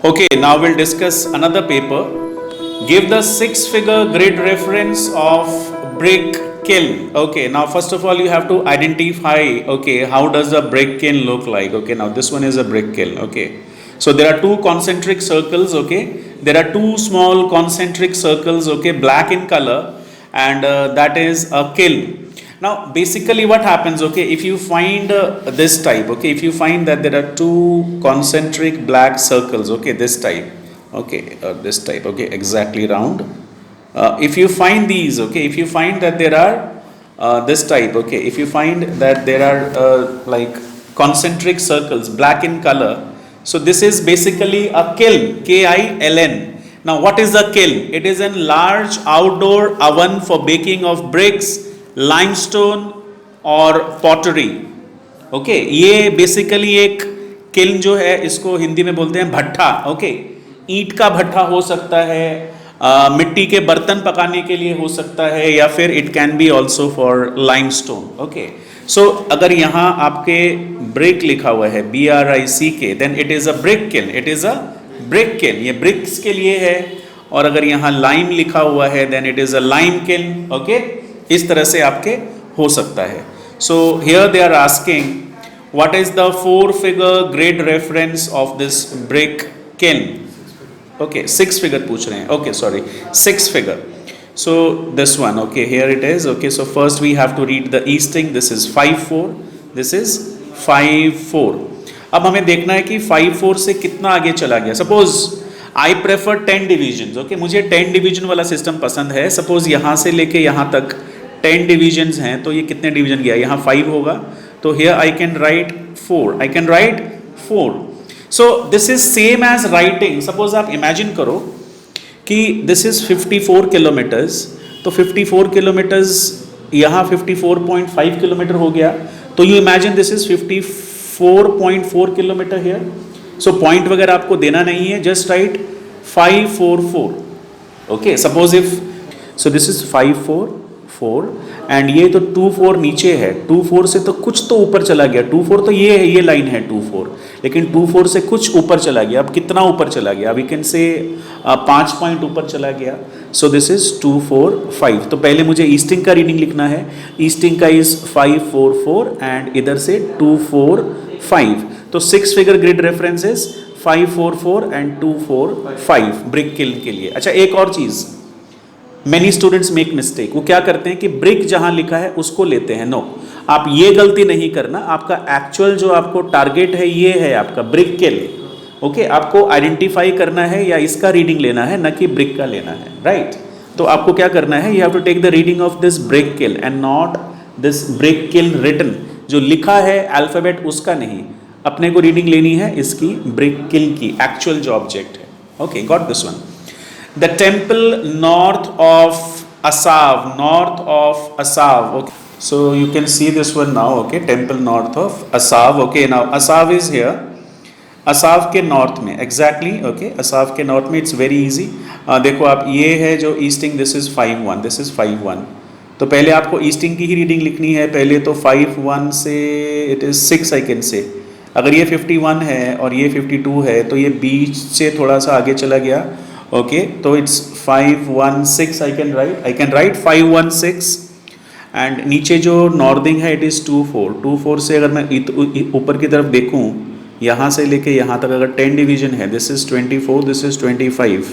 Okay, now we'll discuss another paper. Give the six-figure grid reference of brick kiln. Okay, now first of all you have to identify, okay, how does a brick kiln look like? Okay, now this one is a brick kiln. Okay, so there are two concentric circles. Okay, there are two small concentric circles. Okay, black in color, and that is a kiln. Now basically what happens, okay, if you find this type, okay, if you find that there are two concentric black circles, okay, this type, okay, this type, okay, exactly round, if you find these, okay, if you find that there are this type, okay, if you find that there are like concentric circles black in color, so this is basically a kiln, KILN. Now what is a kiln? It is a large outdoor oven for baking of bricks, limestone और pottery. Okay, ये basically एक kiln जो है इसको हिंदी में बोलते हैं भट्ठा. ओके, ईंट का भट्ठा हो सकता है, मिट्टी के बर्तन पकाने के लिए हो सकता है, या फिर it can be also for limestone. Okay, so अगर यहाँ आपके ब्रिक लिखा हुआ है BRICK, then it is a brick kiln. It is a brick kiln, ये ब्रिक्स के लिए है. और अगर यहाँ लाइम लिखा हुआ है then it is a lime kiln. Okay, इस तरह से आपके हो सकता है. So here they are asking what is the 4-फिगर grid reference of this brick kiln. Okay, 6 figure पूछ रहे हैं. Okay, sorry, 6 figure. So this one, okay, here it is. Okay, so first we have to read the easting. This is 5-4, this is 5-4. अब हमें देखना है कि 5-4 से कितना आगे चला गया. Suppose I prefer 10 division. Okay, मुझे 10 डिवीजन वाला सिस्टम पसंद है. सपोज यहाँ से लेके यहाँ तक 10 डिविजन्स हैं, तो ये कितने डिवीजन गया? यहाँ 5 होगा, तो here I can write 4. I can write 4. So this is same as writing. Suppose आप इमेजिन करो कि दिस इज 54 किलोमीटर्स, तो 54 किलोमीटर्स यहाँ 54.5 किलोमीटर हो गया. तो you imagine this is 54.4 kilometre here. So point वगैरह आपको देना नहीं है, just right 544. Okay, suppose if, so this is 544 and ये तो 24 नीचे है. 24 से तो कुछ तो ऊपर चला गया. 24 तो ये है, ये लाइन है 24, लेकिन 24 से कुछ ऊपर चला गया. अब कितना ऊपर चला गया? वी कैन से 5 पॉइंट ऊपर चला गया. सो दिस इज 245. तो पहले मुझे ईस्टिंग का रीडिंग लिखना है. ईस्टिंग का इज 544 एंड इधर से 245. तो 6 figure grid reference is 544 and 245 brick kiln के लिए. अच्छा, एक और चीज, मैनी स्टूडेंट्स मेक मिस्टेक. वो क्या करते हैं कि ब्रिक जहां लिखा है उसको लेते हैं. नो, आप ये गलती नहीं करना. आपका एक्चुअल जो आपको टारगेट है ये है आपका ब्रिक किल्न. ओके, आपको आइडेंटिफाई करना है या इसका रीडिंग लेना है, न कि ब्रिक का लेना है. राइट, तो आपको क्या करना है, you have to take the reading of this brick kiln and not this brick kiln written. जो लिखा है अल्फाबेट उसका नहीं, अपने को रीडिंग लेनी है इसकी ब्रिक किल्न की, एक्चुअल जो ऑब्जेक्ट है. Okay, got this one. The temple north of Asav, north of Asav. Okay, so you can see this one now. Okay, temple north of Asav. Okay, now Asav is here. Asav के north में exactly. Okay, Asav के north में it's very easy. देखो आप, ये है जो easting, this is 5-1, this is 5-1. तो पहले आपको ईस्टिंग की ही रीडिंग लिखनी है. पहले तो 5-1 से it is 6 I can say. अगर ये 51 है और ये 52 है, तो ये बीच से थोड़ा सा आगे चला गया. ओके, तो it's 516. I can right 516 and नीचे जो नॉर्दिंग है इट इज़ 24 से अगर मैं ऊपर की तरफ देखूं, यहाँ से लेके यहाँ तक अगर 10 डिवीजन है, this is 24, this is 25.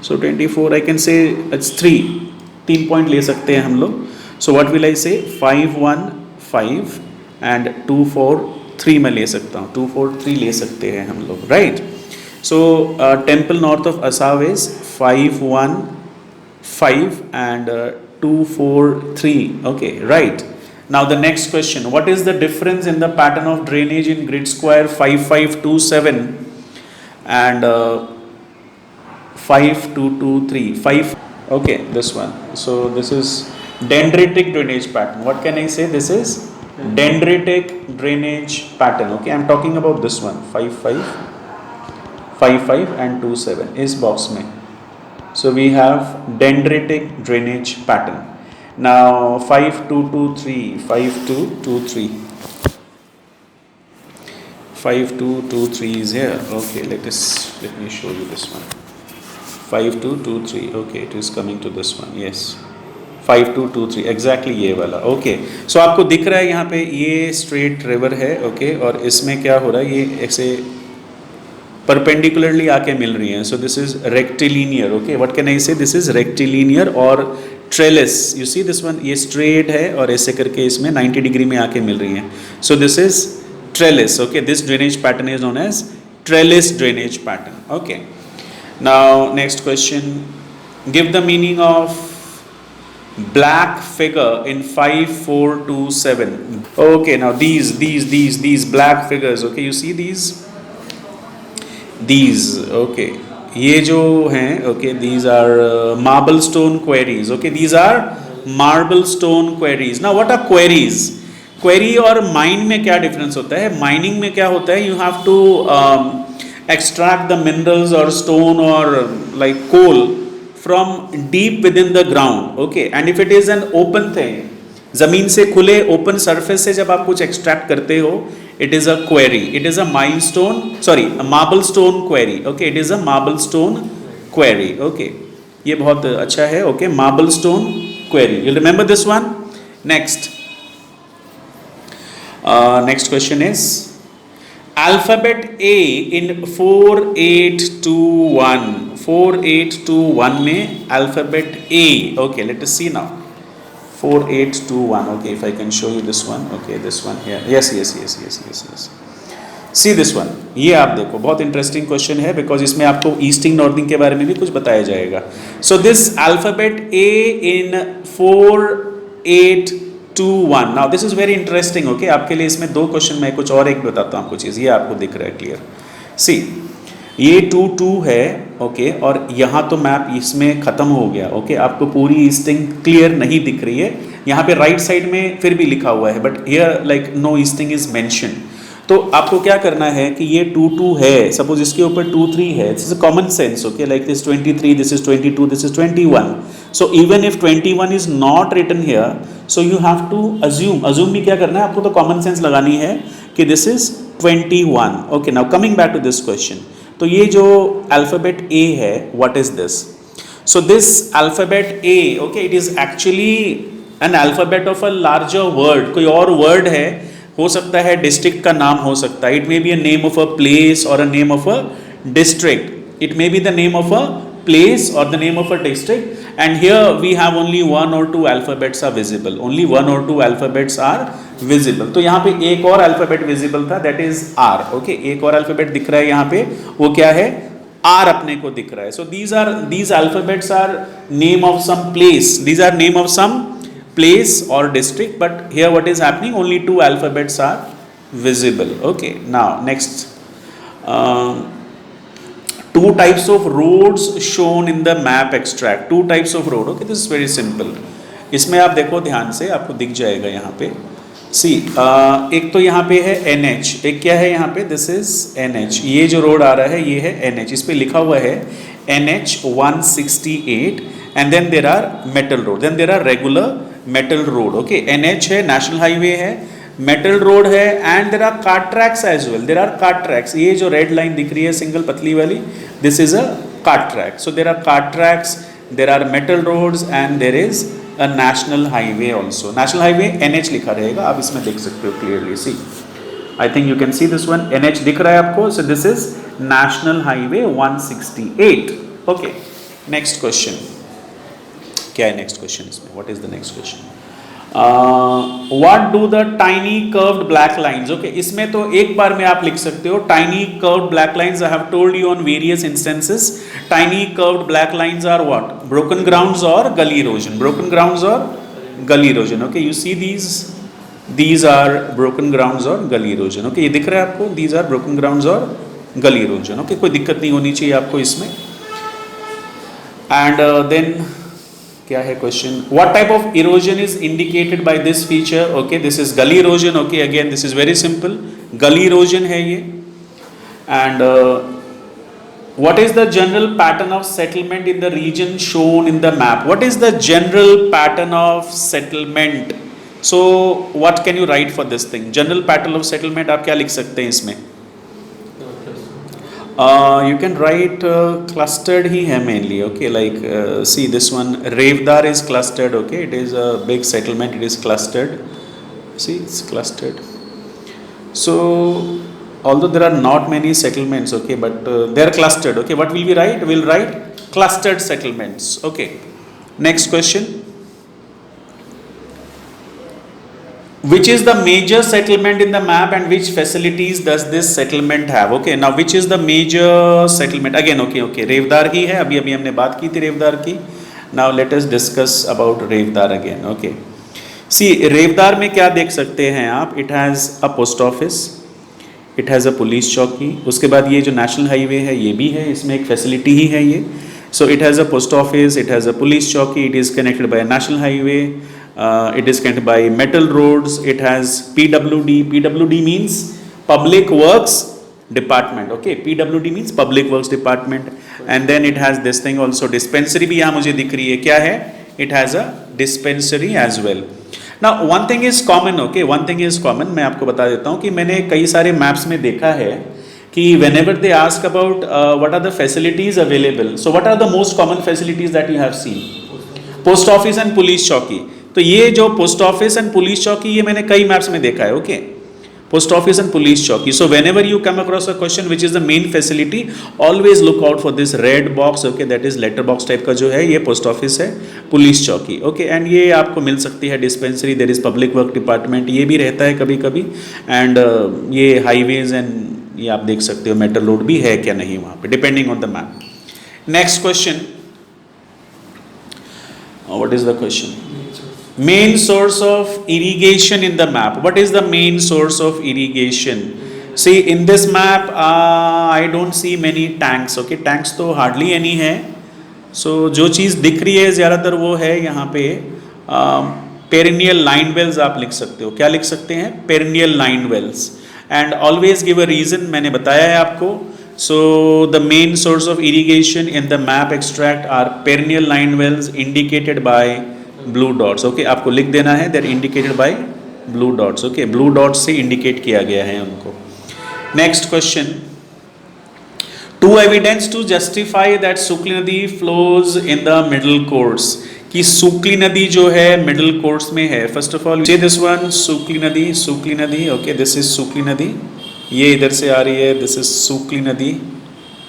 So 24 I can say it's 3 point ले सकते हैं हम लोग. सो व्हाट विल आई से, 515 एंड 243 मैं ले सकता हूँ. 243 ले सकते हैं हम लोग. Right. So temple north of Asav is 515 and 243. Okay, right. Now the next question, what is the difference in the pattern of drainage in grid square 5527 and 5223? 5. Okay, this one. So this is dendritic drainage pattern. What can I say? This is dendritic drainage pattern. Okay, I'm talking about this one, 55 and 27 इस box में. So we have dendritic drainage pattern. Now 5223, 5223. 5223 is here. Okay, let me show you this one. 5223. Okay, it is coming to this one. Yes, 5223 exactly ये वाला. Okay, सो आपको दिख रहा है यहाँ पे ये स्ट्रेट रिवर है. ओके, और इसमें क्या हो रहा है, ये ऐसे परपेंडिकुलरली आके मिल रही हैं. So this is rectilinear. Okay, what can I से, दिस इज रेक्टिलीनियर और trellis. You see this one, ये स्ट्रेट है और ऐसे करके इसमें 90 डिग्री में आके मिल रही हैं. So this is trellis. Okay, this drainage pattern is known as trellis drainage pattern. Okay, now next question, give the meaning of black figure in 5427. Okay, now these black figures. Okay, you see these. Okay, ये जो हैं, okay, these are marble stone quarries. Okay, these are marble stone quarries. Now what are quarries? Quarry और mine में क्या difference होता है? Mining में क्या होता है, you have to extract the minerals or stone or like coal from deep within the ground. Okay, and if it is an open thing, जमीन से खुले open surface से जब आप कुछ extract करते हो, it is a quarry. It is a a marble stone quarry. Okay, it is a marble stone quarry. Okay, ये बहुत अच्छा है. Okay, marble stone quarry. You remember this one? Next question is alphabet A in 4821. 4821 में alphabet A. Okay, let us see now. 4821. Okay, if I can show you this one. Okay, this one here. Yes. See this one. ये आप देखो, बहुत interesting question है because इसमें आपको easting northing के बारे में भी कुछ बताया जाएगा. सो this alphabet A in 4821. Now this is very interesting. Okay, आपके लिए इसमें दो क्वेश्चन, मैं कुछ और एक बताता हूँ आपको चीज़. ये आपको दिख रहा है क्लियर. सी, ये 2 है. ओके, और यहाँ तो मैप इसमें ख़त्म हो गया. ओके, आपको पूरी ईस्टिंग क्लियर नहीं दिख रही है. यहाँ पे राइट साइड में फिर भी लिखा हुआ है, but here like no easting is mention. तो आपको क्या करना है कि ये 2 है, सपोज इसके ऊपर 2-3 है. This is common sense. Okay, like this 23, this is 22, this is 21. So even if 21 is not written here, so you have to assume भी क्या करना है आपको, तो कॉमन सेंस लगानी है कि this is 21. Okay, now coming back to this question. तो ये जो अल्फाबेट A है, what is this? So this alphabet A, okay, it is actually an alphabet of a larger word. कोई और वर्ड है, हो सकता है डिस्ट्रिक्ट का नाम हो सकता है. It may be a name of a place और a name of a district. It may be the name of a place or the name of a district, and here we have only 1 or 2 alphabets are visible. Only 1 or 2 alphabets are visible. तो यहाँ पे एक और alphabet visible था, that is R. Okay, एक और alphabet दिख रहा है यहाँ पे, वो क्या है? R अपने को दिख रहा है. So these alphabets are name of some place. These are name of some place or district, but here what is happening? Only 2 alphabets are visible. Okay, now next. 2 types of roads shown in the map extract. 2 types of road. Okay, this is very simple. इसमें आप देखो ध्यान से, आपको दिख जाएगा यहाँ पे. सी, एक तो यहाँ पे है NH, एक क्या है यहाँ पे, दिस इज NH. ये जो रोड आ रहा है ये है NH. इस पे लिखा हुआ है NH 168 and then there are metal road, then there are regular metal road. Okay, NH है, नेशनल हाईवे है, मेटल रोड है, and there are cart tracks as well. There are cart tracks. ये जो रेड लाइन दिख रही है single पतली वाली, this is a cart track. So there are cart tracks, there are metal roads and there is a national highway also. National highway NH लिखा रहेगा, आप इसमें देख सकते हो clearly. See, I think you can see this one. NH दिख रहा है आपको. So this is national highway 168. Okay, next question. क्या है नेक्स्ट क्वेश्चन इसमें? What is the next question? What do the tiny curved black lines? Okay, इसमें तो एक बार में आप लिख सकते हो tiny curved black lines. I have told you on various instances. Tiny curved black lines are what? Broken grounds or gully erosion. Broken grounds or gully erosion. Okay, you see these are broken grounds or gully erosion. Okay, ये दिख रहा है आपको? These are broken grounds or gully erosion. Okay, कोई दिक्कत नहीं होनी चाहिए आपको इसमें. And then क्या है question? What type of erosion is indicated by this feature? Okay, this is gully erosion. Okay, again this is very simple, gully erosion है ये. And what is the general pattern of settlement in the region shown in the map? What is the general pattern of settlement? So what can you write for this thing? General pattern of settlement आप क्या लिख सकते हैं इसमें? You can write clustered ही है mainly, okay, like see this one, Revdar is clustered, okay, it is a big settlement, it is clustered, see it's clustered. So although there are not many settlements, okay, but they are clustered, okay, what will we write? We'll write clustered settlements, okay. Next question. Which is the major settlement in the map and which facilities does this settlement have? Okay, now which is the major settlement? Again, okay, रेवदार ही है, अभी हमने बात की थी रेवदार की. Now let us discuss about रेवदार again, okay. See, रेवदार में क्या देख सकते हैं आप? It has a post office, it has a police चौकी, उसके बाद ये जो national highway है ये भी है, इसमें एक facility ही है ये. So it has a post office, it has a police चौकी, it is connected by a national highway. It is connected by metal roads. It has PWD. PWD means Public Works Department. Okay, PWD means Public Works Department. And then it has this thing also. Dispensary भी यहाँ मुझे दिख रही है. क्या है? It has a dispensary as well. Now one thing is common. Okay, one thing is common. मैं आपको बता देता हूँ कि मैंने कई सारे maps में देखा है कि whenever they ask about what are the facilities available. So what are the most common facilities that you have seen? Post office and police चौकी. तो ये जो पोस्ट ऑफिस एंड पुलिस चौकी ये मैंने कई मैप्स में देखा है. Okay, post office and police chowki. So whenever you come across a question which is the main facility, always look out for this red box. Okay, that is letter box type का जो है ये post office है, police chowki. Okay, and ये आपको मिल सकती है dispensary, there is public work department, ये भी रहता है कभी कभी. एंड ये हाईवेज एंड ये आप देख सकते हो मेटल रोड भी है क्या नहीं वहाँ पे, depending on the map. Next question, what is the question? Main source of irrigation in the map. What is the main source of irrigation? See in this map I don't see many tanks. Okay, tanks तो hardly any है. So जो चीज़ दिख रही है ज़्यादातर वो है यहाँ पे perennial line wells. आप लिख सकते हो, क्या लिख सकते हैं? Perennial line wells. And always give a reason. मैंने बताया है आपको. So the main source of irrigation in the map extract are perennial line wells indicated by blue dots. Okay, आपको लिख देना है there indicated by blue dots. Okay, blue dots से indicate किया गया है उनको. Next question, two evidence to justify that Sukli nadi flows in the middle course. कि सुकली नदी जो है मिडल कोर्स में है. First of all say this one, Sukli nadi, सुकली नदी. ओके, दिस इज सुकली नदी, ये इधर से आ रही है, दिस इज सुकली नदी.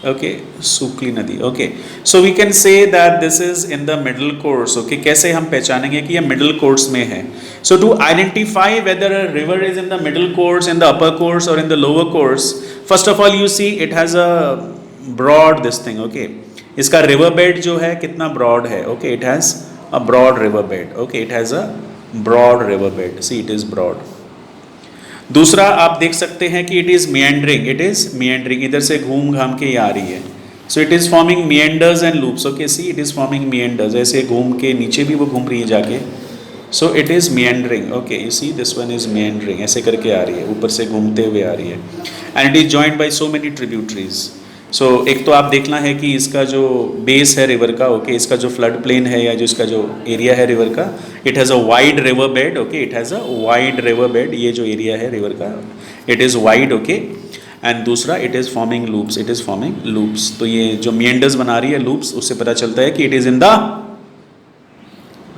okay, सुकली नदी. okay, so we can say that this is in the middle course. okay, कैसे हम पहचानेंगे कि ये middle course में है? So to identify whether a river is in the middle course, in the upper course or in the lower course, first of all you see it has a broad this thing. okay, इसका river bed जो है कितना broad है? okay, it has a broad river bed. okay, it has a broad river bed. see it is broad. दूसरा आप देख सकते हैं कि it is meandering. It is meandering, इधर से घूम घाम के आ रही है. So it is forming meanders and loops. Okay, see it is forming meanders, ऐसे घूम के नीचे भी वो घूम रही है जाके. So it is meandering. Okay, you see this one is meandering, ऐसे करके आ रही है, ऊपर से घूमते हुए आ रही है. And it is joined by so many tributaries. So एक तो आप देखना है कि इसका जो बेस है रिवर का, ओके, इसका जो फ्लड प्लेन है या जो इसका जो एरिया है रिवर का, it has a wide river bed. Okay, it has a wide river bed. ये जो एरिया है रिवर का it is wide. Okay, and दूसरा it is forming loops. It is forming loops. तो ये जो मिएंडर्स बना रही है लूप्स, उससे पता चलता है कि it is in the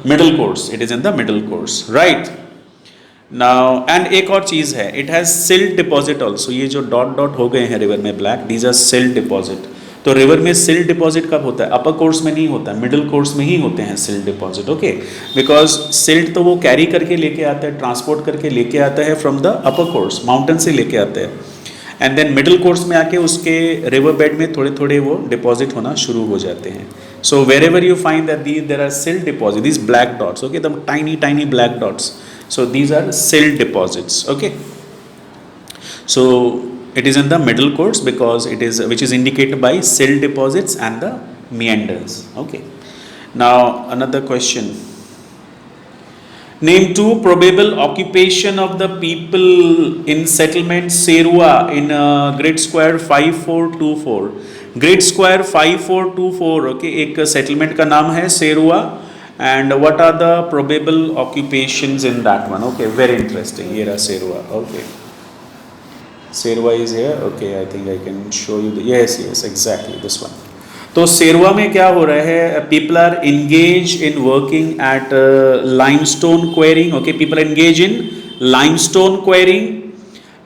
middle course. It is in the middle course, right. Now and एक और चीज़ है, it has silt deposit also. ये जो डॉट डॉट हो गए हैं रिवर में black, these are silt deposit. तो रिवर में सिल्ट डिपॉजिट कब होता है? अपर कोर्स में नहीं होता, मिडिल कोर्स में ही होते हैं silt deposit. Okay, because silt तो वो कैरी करके लेके आता है, ट्रांसपोर्ट करके लेके आता है from the upper course, mountain से लेके आते हैं. एंड देन मिडिल कोर्स में आके उसके रिवर बेड में थोड़े थोड़े वो डिपॉजिट होना शुरू हो जाते हैं. So wherever you find that there are silt deposit, these black dots. Okay, the tiny tiny black dots. So these are silt deposits. Okay, so it is in the middle course because it is, which is indicated by silt deposits and the meanders. Okay, now another question, name two probable occupation of the people in settlement Serua in grid square 5424. grid square 5424. okay, एक settlement का नाम है Serua. And what are the probable occupations in that one? Okay, very interesting. ये रहा Serua. Okay. Serva is here. Okay, I think I can show you. Yes, yes, exactly this one. तो सेरवा में क्या हो रहा है? People are engage in working at limestone quarrying. Okay, people engage in limestone quarrying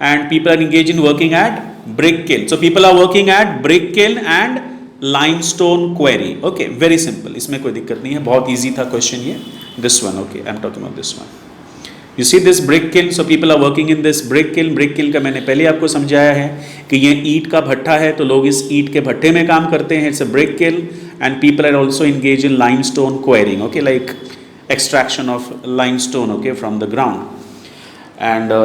and people are engage in working at brick kiln. So people are working at brick kiln and limestone quarry. Okay, very simple. इसमें कोई दिक्कत नहीं है, बहुत easy था question ये. This one, okay, I'm talking about this one. You see this brick kiln, so people are working in this brick kiln. Brick kiln का मैंने पहले आपको समझाया है कि ये ईंट का भट्टा है, तो लोग इस ईंट के भट्टे में काम करते हैं. It's a brick kiln and people are also engaged in limestone quarrying. Okay, like extraction of limestone, okay, from the ground. And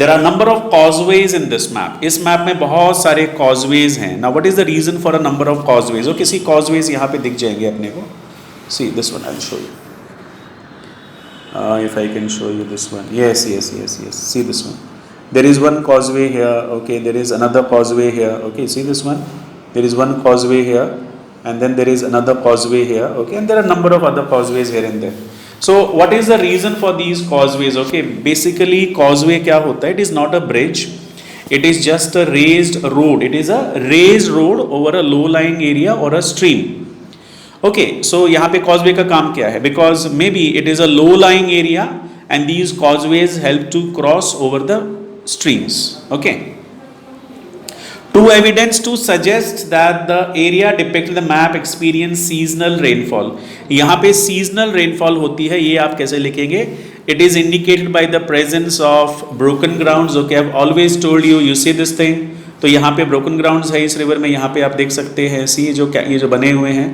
there are number of causeways in this map. इस मैप में बहुत सारे causeways हैं. Now what is the reason for a number of causeways? और किसी causeways यहाँ पे दिख जाएंगे अपने को. See this one, I'll show you. If I can show you this one. Yes, yes, yes, yes. See this one. There is one causeway here. Okay, there is another causeway here. Okay, see this one. There is one causeway here, and then there is another causeway here. Okay, and there are a number of other causeways here and there. So what is the reason for these causeways? Okay, basically causeway क्या होता है? It is not a bridge. It is just a raised road. It is a raised road over a low-lying area or a stream. Okay, so यहाँ पे causeway का काम क्या है? Because maybe it is a low-lying area and these causeways help to cross over the streams. Okay. Two evidence to suggest that the area depicted in the map experience seasonal rainfall. यहाँ पे seasonal rainfall होती है, ये आप कैसे लिखेंगे? It is indicated by the presence of broken grounds. Okay, I've always told you, you see this thing. तो यहाँ पे broken grounds है इस river में, यहाँ पे आप देख सकते हैं. See ये जो बने हुए हैं.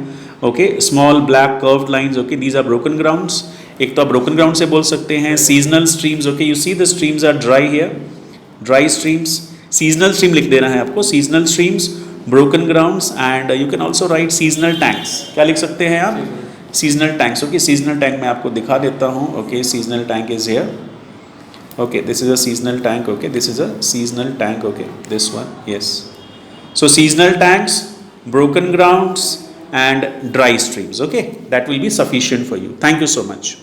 Okay, small black curved lines. Okay, these are broken grounds. एक तो आप broken ground से बोल सकते हैं. Seasonal streams. Okay, you see the streams are dry here. Dry streams. Seasonal stream लिख देना है आपको. Seasonal streams, broken grounds and you can also right seasonal tanks. क्या लिख सकते हैं आप? Seasonal tanks. Okay, seasonal tank मैं आपको दिखा देता हूँ. Okay, seasonal tank is here. Okay, this is a seasonal tank. Okay, this is a seasonal tank. Okay, this one. Yes, so seasonal tanks, broken grounds and dry streams. Okay, that will be sufficient for you. Thank you so much.